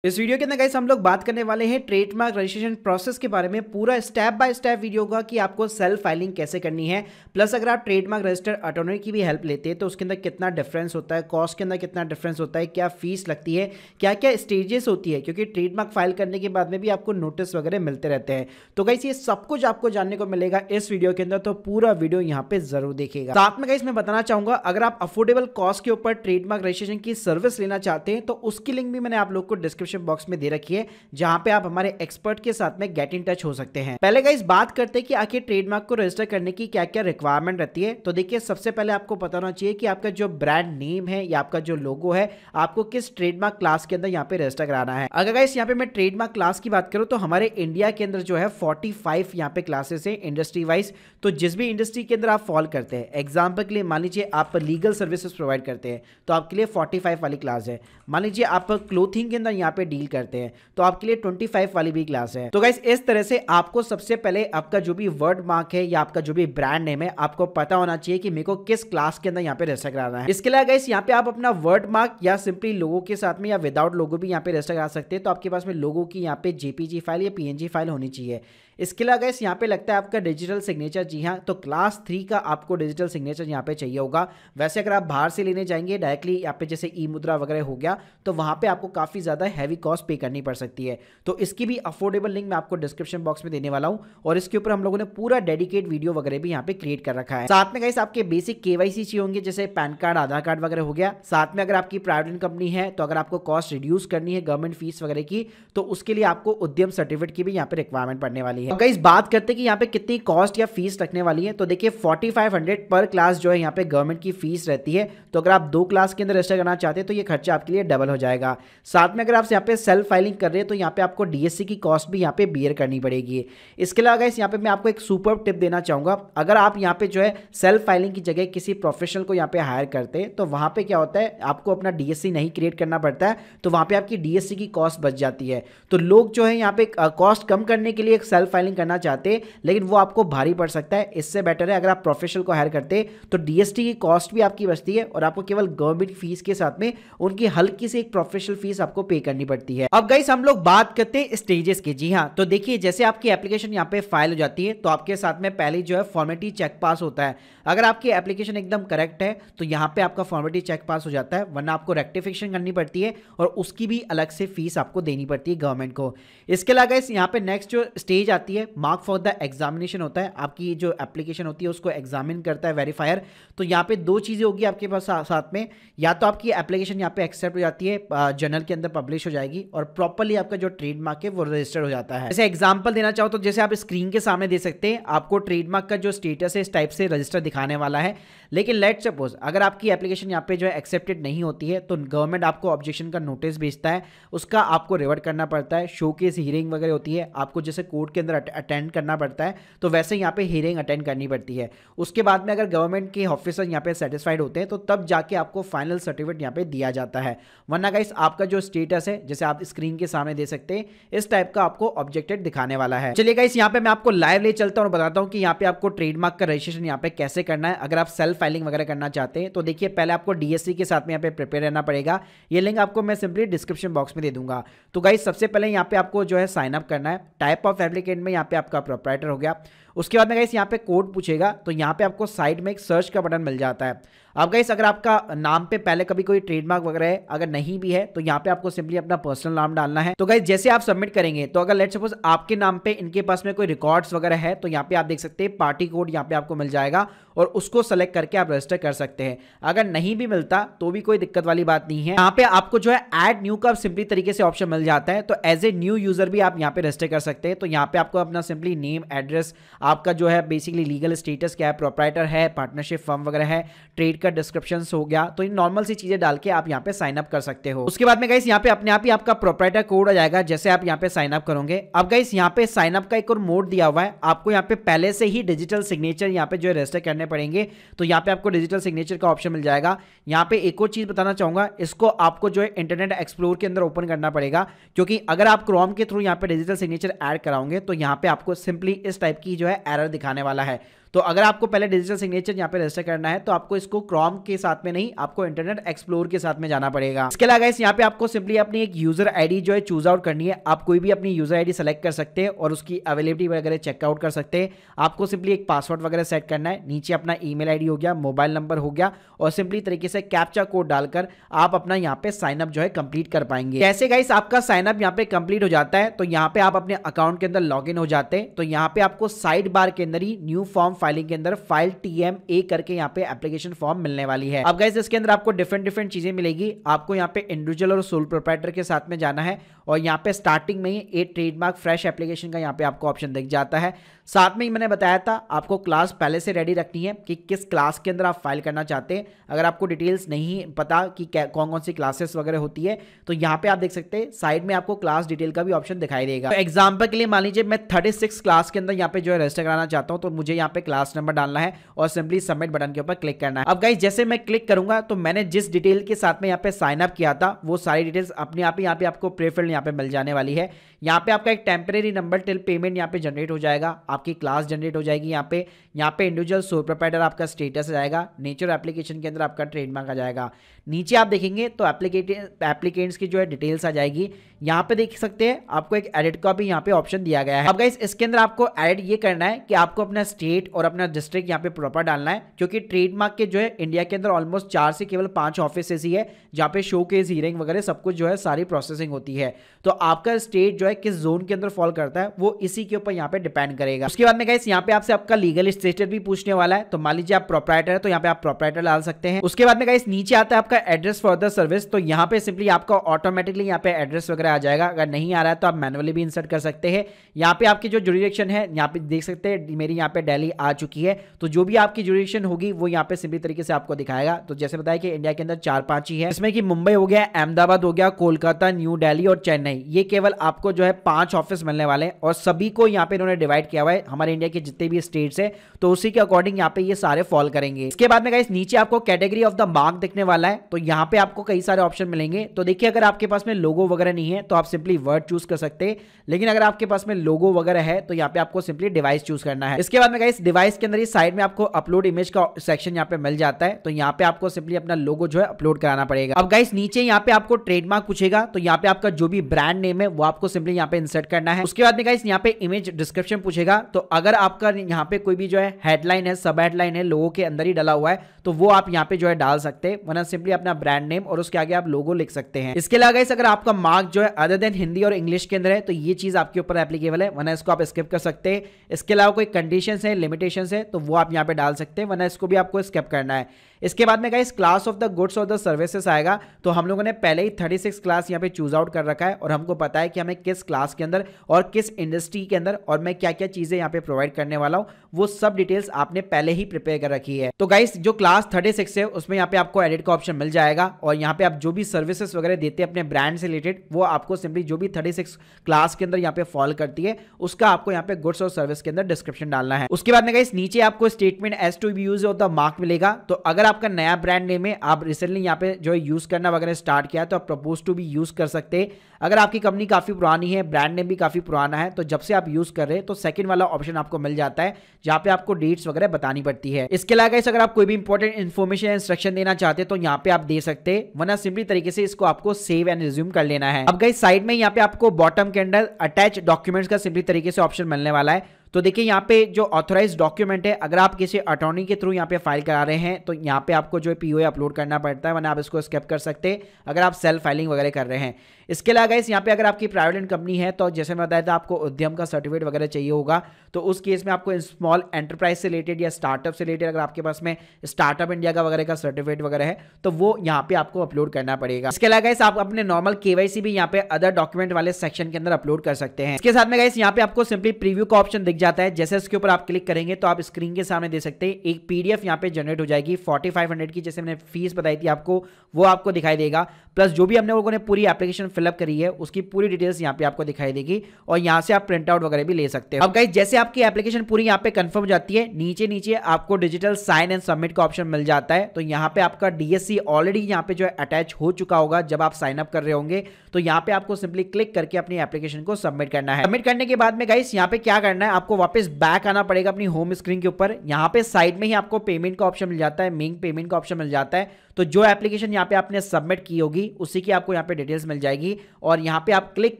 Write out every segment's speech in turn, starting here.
इस वीडियो के अंदर गाइस हम लोग बात करने वाले हैं ट्रेडमार्क रजिस्ट्रेशन प्रोसेस के बारे में। पूरा स्टेप बाय स्टेप वीडियो होगा कि आपको सेल्फ फाइलिंग कैसे करनी है, प्लस अगर आप ट्रेडमार्क रजिस्टर अटॉर्नी की भी हेल्प लेते हैं तो उसके अंदर कितना डिफरेंस होता है, कॉस्ट के अंदर कितना डिफरेंस होता है, क्या फीस लगती है, क्या क्या स्टेजेस होती है, क्योंकि ट्रेडमार्क फाइल करने के बाद में भी आपको नोटिस वगैरह मिलते रहते हैं। तो गाइस ये सब कुछ आपको जानने को मिलेगा इस वीडियो के अंदर, तो पूरा वीडियो यहाँ पे जरूर देखिएगा। साथ में गाइस मैं बताना चाहूंगा, अगर आप अफोर्डेबल कॉस्ट के ऊपर ट्रेडमार्क रजिस्ट्रेशन की सर्विस लेना चाहते हैं तो उसकी लिंक भी मैंने आप लोग को डिस्क्रिप्शन बॉक्स में दे रखी है, जहां पे आप हमारे एक्सपर्ट के साथ में गेट इन टच हो सकते हैं। पहले गाइस बात करते हैं कि आखिर ट्रेडमार्क को रजिस्टर करने की क्या क्या रिक्वायरमेंट रहती है। तो देखिए सबसे पहले आपको पता होना चाहिए कि आपका जो ब्रांड नेम है या आपका जो लोगो है आपको किस ट्रेडमार्क क्लास के अंदर यहाँ पे रजिस्टर कराना है। अगर गाइस यहाँ पे मैं ट्रेडमार्क क्लास की बात करूं तो हमारे इंडिया के अंदर जो है 45 यहाँ पे क्लासेस है इंडस्ट्री वाइज। तो जिस भी इंडस्ट्री के अंदर आप फॉल करते हैं, एग्जाम्पल के लिए मान लीजिए आप लीगल सर्विसेज प्रोवाइड करते हैं तो आपके लिए 45 वाली क्लास है। मान लीजिए आप क्लोथिंग के अंदर यहाँ पे डील करते हैं तो आपके लिए 25 वाली भी क्लास है। तो गाइस इस तरह से आपको सबसे पहले आपका जो भी वर्ड मार्क है या आपका जो भी ब्रांड नेम है आपको पता होना चाहिए कि मेरे को किस क्लास के अंदर यहाँ पे रजिस्टर कराना है। इसके अलावा गाइस यहाँ पे आप अपना वर्ड मार्क या सिंपली लोगो के साथ में या विदाउट लोगो भी यहाँ पे रजिस्टर करा सकते हैं। तो आपके पास में लोगो की यहाँ पे जेपीजी फाइल या पीएनजी फाइल होनी चाहिए। इसके अलावा गाइस यहाँ पे लगता है आपका डिजिटल सिग्नेचर। जी हाँ, तो क्लास 3 का आपको डिजिटल सिग्नेचर यहाँ पे चाहिए होगा। वैसे अगर आप बाहर से लेने जाएंगे डायरेक्टली यहाँ पे जैसे ई मुद्रा वगैरह हो गया तो वहाँ पे आपको काफ़ी ज़्यादा हैवी कॉस्ट पे करनी पड़ सकती है। तो इसकी भी अफोर्डेबल लिंक मैं आपको डिस्क्रिप्शन बॉक्स में देने वाला हूँ और इसके ऊपर हम लोगों ने पूरा डेडिकेट वीडियो वगैरह भी यहाँ पे क्रिएट कर रखा है। साथ में गाइस आपके बेसिक केवाईसी चाहिए होंगे, जैसे पैन कार्ड, आधार कार्ड वगैरह हो गया। साथ में अगर आपकी प्राइवेट कंपनी है तो अगर आपको कॉस्ट रिड्यूस करनी है गवर्नमेंट फीस वगैरह की तो उसके लिए आपको उद्यम सर्टिफिकेट की भी यहाँ पे रिक्वायरमेंट पड़ने वाली है। गाइस बात करते कि यहाँ पे कितनी कॉस्ट या फीस रखने वाली है। तो देखिए 4500 पर क्लास जो है यहाँ पे गवर्नमेंट की फीस रहती है। तो अगर आप 2 क्लास के अंदर रजिस्टर करना चाहते हैं तो ये खर्चा आपके लिए डबल हो जाएगा। साथ में अगर आप यहाँ पे सेल्फ फाइलिंग कर रहे हैं तो यहाँ पे आपको डीएससी की कॉस्ट भी यहाँ पे बियर करनी पड़ेगी। इसके अलावा गाइस यहाँ पे मैं आपको एक सुपर टिप देना चाहूंगा, अगर आप यहाँ पे जो है सेल्फ फाइलिंग की जगह किसी प्रोफेशनल को यहाँ पे हायर करते हैं तो वहां पे क्या होता है, आपको अपना डीएससी नहीं क्रिएट करना पड़ता है, तो वहां पे आपकी डीएससी की कॉस्ट बच जाती है। तो लोग जो है यहाँ पे कॉस्ट कम करने के लिए एक सेल्फ फाइलिंग करना चाहते हैं लेकिन वो आपको भारी पड़ सकता है। इससे बेटर है अगर आप प्रोफेशनल को हायर करते तो डीएसटी की कॉस्ट भी आपकी बचती है और आपको केवल गवर्नमेंट फीस के साथ में उनकी हल्की सी एक प्रोफेशनल फीस आपको पे करनी पड़ती है। अब गाइस हम लोग बात करते हैं स्टेजेस की। जी हाँ, तो देखिए जैसे आपकी एप्लीकेशन यहाँ पे फाइल हो जाती है तो आपके साथ में पहले जो है फॉर्मेलिटी चेक पास होता है। अगर आपकी एप्लीकेशन एकदम करेक्ट है तो यहाँ पे आपका फॉर्मेलिटी चेक पास हो जाता है, वरना आपको रेक्टिफिकेशन करनी पड़ती है और उसकी भी अलग से फीस आपको देनी पड़ती है गवर्नमेंट को। इसके अलावा गाइस यहाँ पे नेक्स्ट जो स्टेज आती है मार्क फॉर द एग्जामिनेशन होता है। आपकी जो एप्लीकेशन होती है उसको एग्जामिन करता है वेरीफायर। तो यहाँ पे 2 चीज़ें होगी आपके पास साथ में, या तो आपकी एप्लीकेशन यहाँ पे एक्सेप्ट हो जाती है, जर्नल के अंदर पब्लिश हो जाएगी और प्रॉपर्ली आपका जो ट्रेडमार्क है वो रजिस्टर हो जाता है। जैसे एग्जांपल देना चाहो तो जैसे आप स्क्रीन के सामने दे सकते हैं, आपको ट्रेडमार्क का जो स्टेटस है इस टाइप से रजिस्टर दिखाने वाला है। लेकिन लेट सपोज अगर आपकी एप्लीकेशन यहाँ पे जो है एक्सेप्टेड नहीं होती है तो गवर्नमेंट आपको ऑब्जेक्शन का नोटिस भेजता है, उसका आपको रिवर्ट करना पड़ता है। शोकेस हियरिंग वगैरह होती है, आपको जैसे कोर्ट के अंदर अटेंड करना पड़ता है तो वैसे यहाँ पे हियरिंग अटेंड करनी पड़ती है। उसके बाद में अगर गवर्नमेंट के ऑफिसर यहाँ पे सेटिस्फाइड होते हैं तो तब जाके आपको फाइनल सर्टिफिकेट यहाँ पे दिया जाता है। वरना गाइस आपका जो स्टेटस है जैसे आप स्क्रीन के सामने दे सकते हैं इस टाइप का आपको ऑब्जेक्टेड दिखाने वाला है। चलिए गाइस यहाँ पे मैं आपको लाइव ले चलता हूँ और बताता हूँ कि यहाँ पे आपको ट्रेडमार्क का रजिस्ट्रेशन यहाँ पे कैसे करना है। अगर आप सेल्फ फाइलिंग वगैरह करना चाहते हैं तो देखिए पहले आपको डीएससी के साथ में यहाँ पे प्रिपेयर रहना पड़ेगा। ये लिंक आपको मैं सिंपली डिस्क्रिप्शन बॉक्स में दे दूंगा। तो गाइस सबसे पहले यहाँ पे आपको जो है साइन अप करना है। टाइप ऑफ एप्लीकेंट में यहाँ पे आपका प्रोप्राइटर हो गया। उसके बाद में गाइस यहाँ पे कोड पूछेगा तो यहाँ पे आपको साइड में एक सर्च का बटन मिल जाता है। अब गाइस अगर आपका नाम पे पहले कभी कोई ट्रेडमार्क वगैरह है, अगर नहीं भी है तो यहाँ पे आपको सिंपली अपना पर्सनल नाम डालना है। तो गाइस जैसे आप सबमिट करेंगे तो अगर लेट्स सपोज आपके नाम पे इनके पास में कोई रिकॉर्ड्स वगैरह है तो यहाँ पे आप देख सकते हैं पार्टी कोड यहाँ पे आपको मिल जाएगा और उसको सेलेक्ट करके आप रजिस्टर कर सकते हैं। अगर नहीं भी मिलता तो भी कोई दिक्कत वाली बात नहीं है। यहाँ पे आपको जो है ऐड न्यू का सिंपली तरीके से ऑप्शन मिल जाता है, तो एज ए न्यू यूजर भी आप यहाँ पे रजिस्टर कर सकते हैं। तो यहाँ पे आपको अपना सिंपली नेम, एड्रेस, आपका जो है बेसिकली लीगल स्टेटस क्या है, प्रोप्राइटर है, पार्टनरशिप फर्म वगैरह है, ट्रेड का डिस्क्रिप्शन हो गया, तो इन नॉर्मल सी चीजें डाल के आप यहाँ पे साइन अप कर सकते हो। उसके बाद में गाइस यहाँ पे अपने आप ही आपका प्रोप्राइटर कोड आ जाएगा जैसे आप यहाँ पे साइन अप करोगे। अब गाइस यहाँ पे साइन अप का एक और मोड दिया हुआ है, आपको यहाँ पे पहले से ही डिजिटल सिग्नेचर यहाँ पे जो है रजिस्टर करने पड़ेंगे। तो यहाँ पे आपको डिजिटल सिग्नेचर का ऑप्शन मिल जाएगा। यहाँ पे एक और चीज बताना चाहूंगा, इसको आपको जो है इंटरनेट एक्सप्लोर के अंदर ओपन करना पड़ेगा, क्योंकि अगर आप क्रोम के थ्रू यहाँ पे डिजिटल सिग्नेचर ऐड कराओगे तो यहाँ पे आपको सिंपली इस टाइप की जो है एरर दिखाने वाला है। तो अगर आपको पहले डिजिटल सिग्नेचर यहाँ पे रजिस्टर करना है तो आपको इसको क्रोम के साथ में नहीं, आपको इंटरनेट एक्सप्लोर के साथ में जाना पड़ेगा। इसके अलावा गाइस यहाँ पे आपको सिंपली अपनी एक यूजर आईडी जो है चूज आउट करनी है। आप कोई भी अपनी यूजर आईडी सेलेक्ट कर सकते हैं और उसकी अवेलेबिलिटी वगैरह चेकआउट कर सकते हैं। आपको सिंपली एक पासवर्ड वगैरह सेट करना है, नीचे अपना ईमेल आईडी हो गया, मोबाइल नंबर हो गया और सिंपली तरीके से कैप्चा कोड डालकर आप अपना यहाँ पे साइन अप जो है कंप्लीट कर पाएंगे। कैसे गाइस आपका साइन अप यहाँ पे कंप्लीट हो जाता है, तो यहाँ पे आप अपने अकाउंट के अंदर लॉगिन हो जाते हैं। तो यहाँ पे आपको साइड बार के अंदर ही न्यू फॉर्म फाइलिंग के अंदर फाइल TMA करके यहाँ पे एप्लीकेशन फॉर्म मिलने वाली है। अब गाइस इसके अंदर आपको डिफरेंट चीजें मिलेगी। आपको यहाँ पे इंडिविजुअल और सोल प्रोप्राइटर के साथ में जाना है और यहाँ पे स्टार्टिंग में ही एक ट्रेडमार्क फ्रेश एप्लीकेशन का यहाँ पे आपको ऑप्शन दिख जाता है। साथ में ही मैंने बताया था आपको क्लास पहले से रेडी रखनी है कि किस क्लास के अंदर आप फाइल करना चाहते हैं। अगर आपको डिटेल्स नहीं पता कि कौन कौन सी क्लासेस वगैरह होती है तो यहाँ पे आप देख सकते हैं साइड में आपको क्लास डिटेल का भी ऑप्शन दिखाई देगा। तो एग्जाम्पल के लिए मान लीजिए मैं 36 क्लास के अंदर यहाँ पे जो है रजिस्टर कराना चाहता हूँ, तो मुझे यहाँ पे क्लास नंबर डालना है और सिंपली सबमिट बटन के ऊपर क्लिक करना है। अब गाइस जैसे मैं क्लिक करूंगा तो मैंने जिस डिटेल के साथ में यहाँ पे साइन अप किया था वो सारी डिटेल्स अपने आप ही यहाँ पे आपको प्रीफिल्ड यहाँ पे मिल जाने वाली है। यहाँ पे आपका एक टेम्परेरी नंबर टिल पेमेंट यहाँ पे जनरेट हो जाएगा, आपकी क्लास जनरेट हो जाएगी। यहाँ पे इंडिविजुअल सोल प्रोप्राइटर आपका स्टेटस आ जाएगा, नेचर एप्लीकेशन के अंदर आपका ट्रेडमार्क आ जाएगा। नीचे आप देखेंगे तो एप्लीकेंट्स की जो है डिटेल्स आ जाएगी। यहाँ पे देख सकते हैं आपको एक एडिट का भी यहाँ पे ऑप्शन दिया गया है। अब गाइस इसके अंदर आपको एड ये करना है कि आपको अपना स्टेट और अपना डिस्ट्रिक्ट यहाँ पे प्रॉपर डालना है, क्योंकि ट्रेडमार्क के जो है इंडिया के अंदर ऑलमोस्ट 4 से केवल 5 ऑफिस ही है जहाँ पे शो केस हियरिंग वगैरह सब कुछ जो है सारी प्रोसेसिंग होती है। तो आपका स्टेट जो है किस जोन के अंदर फॉल करता है वो इसी के ऊपर यहाँ पे डिपेंड करेगा। उसके बाद में गाइस यहाँ पे आपसे आपका लीगल स्टेटस भी पूछने वाला है। तो मान लीजिए आप प्रोप्राइटर है तो यहाँ पे आप प्रोप्राइटर डाल सकते हैं। उसके बाद में गाइस नीचे आता है आपका एड्रेस फॉर द सर्विस। तो यहाँ पे सिंपली आपका ऑटोमेटिकली यहाँ पे एड्रेस वगैरह आ जाएगा। अगर नहीं आ रहा है तो आप मैनुअली भी इंसर्ट कर सकते हैं। यहाँ पे आपकी जो जुरिडिक्शन है यहाँ पे देख सकते हैं मेरी यहाँ पे दिल्ली आ चुकी है। तो जो भी आपकी जुरिडिक्शन होगी वो यहाँ पे सिंपली तरीके से आपको दिखाएगा। तो जैसे बताया कि इंडिया के अंदर 4-5 ही है, इसमें कि मुंबई हो गया, अहमदाबाद हो गया, कोलकाता, न्यू दिल्ली और चेन्नई। ये केवल आपको जो है 5 ऑफिस मिलने वाले हैं और सभी को यहाँ पे इन्होंने डिवाइड किया हुआ है हमारे इंडिया के जितने भी स्टेट्स है, तो उसी के अकॉर्डिंग यहाँ पे ये सारे फॉल करेंगे। इसके बाद में गाइस नीचे आपको कैटेगरी ऑफ द मार्क दिखने वाला है। तो यहाँ पे आपको कई सारे ऑप्शन मिलेंगे। तो देखिए अगर आपके पास में लोगो वगैरह नहीं है तो आप सिंपली वर्ड चूज कर सकते हैं, लेकिन अगर आपके पास में लोगो वगैरह है तो यहाँ पे आपको सिंपली डिवाइस चूज करना है। इसके बाद में गाइस डिवाइस के अंदर ही साइड में आपको अपलोड इमेज का सेक्शन यहाँ पे मिल जाता है। तो यहाँ पे आपको सिंपली अपना लोगो जो है अपलोड कराना पड़ेगा। अब गाइस नीचे यहाँ पे आपको ट्रेडमार्क पूछेगा, तो यहाँ पे आपका जो भी ब्रांड नेम है वो आपको सिंपली यहाँ पे इंसर्ट करना है। उसके बाद में गाइस यहाँ पे इमेज डिस्क्रिप्शन पूछेगा। तो अगर आपका यहाँ पे कोई भी जो है हेडलाइन है, सब हेडलाइन है, लोगो के अंदर ही डाला हुआ है तो वो आप यहाँ पे जो है डाल सकते हैं, वरना सिंपली अपना ब्रांड नेम और उसके आगे आप लोगो लिख सकते हैं। इसके अलावा गाइस अगर आपका मार्क जो है अदर देन हिंदी और इंग्लिश के अंदर है तो ये चीज आपके ऊपर एप्लीकेबल है, वरना इसको आप स्किप कर सकते हैं। इसके अलावा कोई कंडीशंस है, लिमिटेशंस है तो वो आप यहाँ पे डाल सकते हैं, वरना इसको भी आपको स्किप करना है। इसके बाद में guys class of the goods और द सर्विसेज आएगा। तो हम लोगों ने पहले ही 36 क्लास यहाँ पे चूज आउट कर रखा है और हमको पता है कि हमें किस क्लास के अंदर और किस इंडस्ट्री के अंदर और मैं क्या क्या चीजें यहाँ पे प्रोवाइड करने वाला हूँ, वो सब डिटेल्स आपने पहले ही प्रिपेयर कर रखी है। तो गाइस जो क्लास 36 है उसमें यहाँ पे आपको एडिट का ऑप्शन मिल जाएगा और यहाँ पे आप जो भी सर्विसेज वगैरह देते हैं अपने ब्रांड से रिलेटेड वो आपको सिंपली जो भी 36 क्लास के अंदर यहाँ पे फॉल करती है उसका आपको यहाँ पे गुड्स और सर्विस के अंदर डिस्क्रिप्शन डालना है। उसके बाद में गाइस नीचे आपको statement as to be use of the mark मिलेगा। तो अगर आपका नया ब्रांड नेम है, आप रिसेंटली यहाँ पे जो है यूज करना वगैरह स्टार्ट किया है तो आप प्रपोज टू भी यूज कर सकते हैं। अगर आपकी कंपनी काफी पुरानी है, ब्रांड नेम भी काफी पुराना है, तो जब से आप यूज कर रहे हैं तो सेकंड वाला ऑप्शन आपको मिल जाता है जहां पे आपको डेट्स वगैरह बतानी पड़ती है। इसके अलावा गाइस अगर आप कोई भी इंपॉर्टेंट इन्फॉर्मेशन इंस्ट्रक्शन देना चाहते हैं तो यहाँ पे आप दे सकते हैं, वरना सिंपली तरीके से इसको आपको सेव एंड रिज्यूम कर लेना है। अब गाइस साइड में यहाँ पे आपको बॉटम के अंदर अटैच डॉक्यूमेंट्स का सिंपली तरीके से ऑप्शन मिलने वाला है। तो देखिए यहाँ पे जो ऑथराइज डॉक्यूमेंट है, अगर आप किसी अटॉर्नी के थ्रू यहाँ पे फाइल करा रहे हैं तो यहाँ पे आपको जो है पीओए अपलोड करना पड़ता है, वरना आप इसको स्किप कर सकते हैं अगर आप सेल्फ फाइलिंग वगैरह कर रहे हैं। इसके अलावा गाइस यहाँ पे अगर आपकी प्राइवेट कंपनी है तो जैसे मैं बताया था आपको उद्यम का सर्टिफिकेट वगैरह चाहिए होगा, तो उस केस में आपको स्मॉल एंटरप्राइज से रिलेटेड या स्टार्टअप से रिलेटेड अगर आपके पास में स्टार्टअप इंडिया का वगैरह का सर्टिफिकेट वगैरह है तो वो यहाँ पे आपको अपलोड करना पड़ेगा। इसके अलावा गाइस आप अपने नॉर्मल केवाईसी भी यहाँ पे अदर डॉक्यूमेंट वाले सेक्शन के अंदर अपलोड कर सकते हैं। इसके साथ में गाइस यहाँ पे आपको सिंपली प्रीव्यू का ऑप्शन दिख जाता है। जैसे इसके ऊपर आप क्लिक करेंगे तो आप स्क्रीन के सामने दे सकते हैं एक पीडीएफ यहाँ पे जनरेट हो जाएगी 4500 की, जैसे मैंने फीस बताई थी आपको वो आपको दिखाई देगा, प्लस जो भी हमने लोगों ने पूरी एप्लीकेशन फिलअप करी है उसकी पूरी डिटेल्स यहाँ पे आपको दिखाई देगी और यहाँ से आप प्रिंट आउट वगैरह भी ले सकते हो। अब गाइस जैसे आपकी एप्लीकेशन पूरी यहाँ पे कंफर्म हो जाती है, नीचे नीचे आपको डिजिटल साइन एंड सबमिट का ऑप्शन मिल जाता है। तो यहाँ पे आपका डीएससी ऑलरेडी यहाँ पे जो है अटैच हो चुका होगा जब आप साइन अप कर रहे होंगे। तो यहाँ पे आपको सिंपली क्लिक करके अपनी एप्लीकेशन को सबमिट करना है। सबमिट करने के बाद में गाइस यहाँ पे क्या करना है, आपको वापस बैक आना पड़ेगा अपनी होम स्क्रीन के ऊपर। यहाँ पे साइड में ही आपको पेमेंट का ऑप्शन मिल जाता है, मेन पेमेंट का ऑप्शन मिल जाता है। तो जो एप्लीकेशन यहाँ पे आपने सबमिट की होगी उसी की आपको यहाँ पे डिटेल्स मिल जाएगी और यहाँ पे आप क्लिक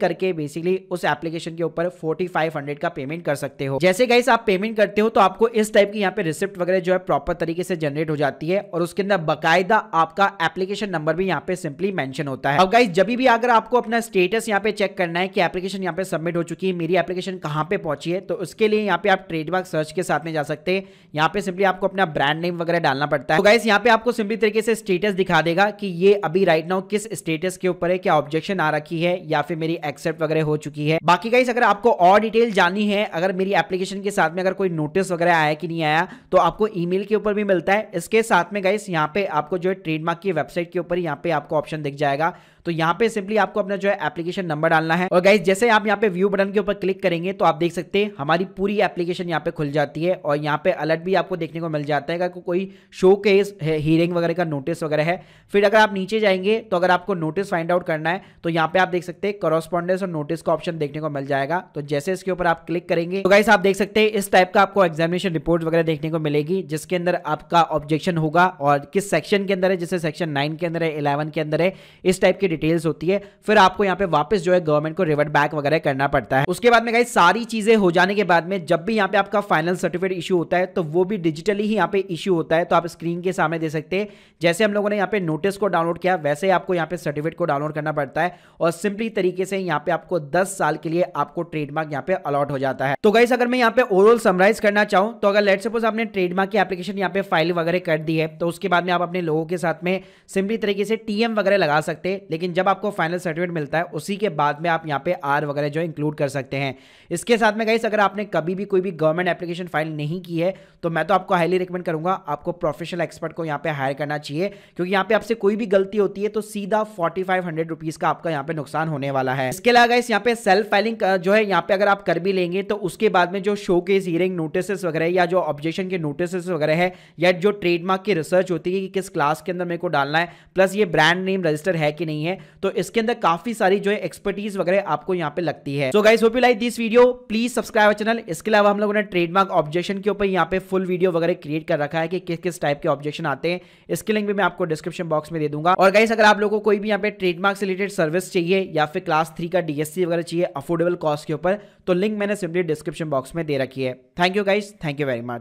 करके बेसिकली उस एप्लीकेशन के ऊपर 4500 का पेमेंट कर सकते हो। जैसे गाइस आप पेमेंट करते हो तो आपको इस टाइप की यहाँ पे रिसिप्ट वगैरह जो है प्रॉपर तरीके से जनरेट हो जाती है और उसके अंदर बकायदा आपका एप्लीकेशन नंबर भी यहाँ पे सिंपली मेंशन होता है। अब गाइस जब भी अगर आपको अपना स्टेटस यहाँ पे चेक करना है कि एप्लीकेशन यहाँ पे सबमिट हो चुकी है, मेरी एप्लीकेशन कहाँ पे पहुंची है, तो उसके लिए यहाँ पे आप ट्रेडमार्क सर्च के साथ में जा सकते हैं। यहाँ पे सिंपली आपको अपना ब्रांड नेम वगैरह डालना पड़ता है। तो गाइस यहाँ पे आपको सिंपली तरीके से स्टेटस दिखा देगा कि ये अभी राइट नाउ किस स्टेटस के ऊपर है, क्या ऑब्जेक्शन आ रखी है या फिर मेरी एक्सेप्ट वगैरह हो चुकी है। बाकी गाइस अगर आपको और डिटेल जाननी है, अगर मेरी एप्लीकेशन के साथ में अगर कोई नोटिस वगैरह आया कि नहीं आया, तो आपको ईमेल के ऊपर भी मिलता है। इसके साथ में गाइस यहाँ पे आपको जो है ट्रेडमार्क की वेबसाइट के ऊपर यहाँ पे आपको ऑप्शन दिख जाएगा। तो यहाँ पे सिंपली आपको अपना जो है एप्लीकेशन नंबर डालना है और गाइस जैसे आप यहाँ पे व्यू बटन के ऊपर क्लिक करेंगे तो आप देख सकते हैं हमारी पूरी एप्लीकेशन यहाँ पे खुल जाती है और यहाँ पे अलर्ट भी आपको देखने को मिल जाता है कि कोई शो केस हियरिंग वगैरह का नोटिस वगैरह है। फिर अगर आप नीचे जाएंगे तो अगर आपको नोटिस फाइंड आउट करना है तो यहाँ पे आप देख सकते हैं कॉरेस्पॉन्डेंस और नोटिस का ऑप्शन देखने को मिल जाएगा। तो जैसे इसके ऊपर आप क्लिक करेंगे तो गाइस आप देख सकते हैं इस टाइप का आपको एग्जामिनेशन रिपोर्ट वगैरह देखने को मिलेगी जिसके अंदर आपका ऑब्जेक्शन होगा और किस सेक्शन के अंदर है, जैसे सेक्शन 9 के अंदर है, 11 के अंदर है, इस टाइप की डिटेल्स होती है। फिर आपको यहाँ पे वापस जो है गवर्नमेंट को रिवर्ट बैक वगैरह करना पड़ता है। उसके बाद में गाइस सारी चीजें हो जाने के बाद में जब भी यहाँ पे आपका फाइनल सर्टिफिकेट इशू होता है तो वो भी डिजिटली ही यहाँ पे इशू होता है। तो आप स्क्रीन के सामने दे सकते हैं जैसे हम लोगों ने यहाँ पे नोटिस को डाउनलोड किया वैसे ही आपको यहाँ पे सर्टिफिकेट को डाउनलोड करना पड़ता है और सिंपली तरीके से यहाँ पे आपको 10 साल के लिए आपको ट्रेडमार्क यहाँ पे अलॉट हो जाता है। तो गाइस अगर मैं यहाँ पे ओवरऑल समराइज करना चाहूँ तो अगर लेट्स सपोज आपने ट्रेडमार्क की एप्लीकेशन यहाँ पे फाइल वगैरह कर दी है तो उसके बाद में आप अपने लोगों के साथ में सिंपली तरीके से टीएम वगैरह लगा सकते हैं, लेकिन जब आपको फाइनल सर्टिफिकेट मिलता है उसी के बाद में आप यहाँ पे आर वगैरह जो इंक्लूड कर सकते हैं। इसके साथ में गाइस अगर आपने कभी भी कोई भी गवर्नमेंट एप्लीकेशन फाइल नहीं की है तो मैं तो आपको हाईली रिकमेंड करूंगा आपको प्रोफेशनल एक्सपर्ट को यहाँ पे हायर करना चाहिए, क्योंकि यहाँ पे आपसे कोई भी गलती होती है तो सीधा 4500 रुपीज का आपका यहाँ पे नुकसान होने वाला है। इसके अलावा गाइस यहाँ पे सेल्फ फाइलिंग जो है यहाँ पे अगर आप कर भी लेंगे तो उसके बाद में जो शो केस हियरिंग नोटिस वगैरह या जो ऑब्जेक्शन के नोटिस वगैरह है या जो ट्रेडमार्क की रिसर्च होती है कि किस क्लास के अंदर मेरे को डालना है, प्लस ये ब्रांड नेम रजिस्टर है कि नहीं है, तो इसके अंदर काफी सारी जो है एक्सपर्टीज वगैरह आपको यहाँ पे लगती है। So guys hope you like this video, please subscribe our channel. इसके अलावा हम लोगों ने ट्रेडमार्क ऑब्जेक्शन के ऊपर यहाँ पे फुल वीडियो वगैरह क्रिएट कर रखा है कि किस किस टाइप के ऑब्जेक्शन आते हैं, इसके लिंक भी मैं आपको डिस्क्रिप्शन बॉक्स में दे दूंगा। और गाइस अगर आप लोगों को कोई भी यहाँ पे ट्रेडमार्क से रिलेटेड सर्विस चाहिए या फिर क्लास 3 का डीएससी वगैरह चाहिए अफोर्डेबल कॉस्ट के ऊपर, तो लिंक मैंने सिंपली डिस्क्रिप्शन बॉक्स में दे रखी है। Thank you guys, thank you very much.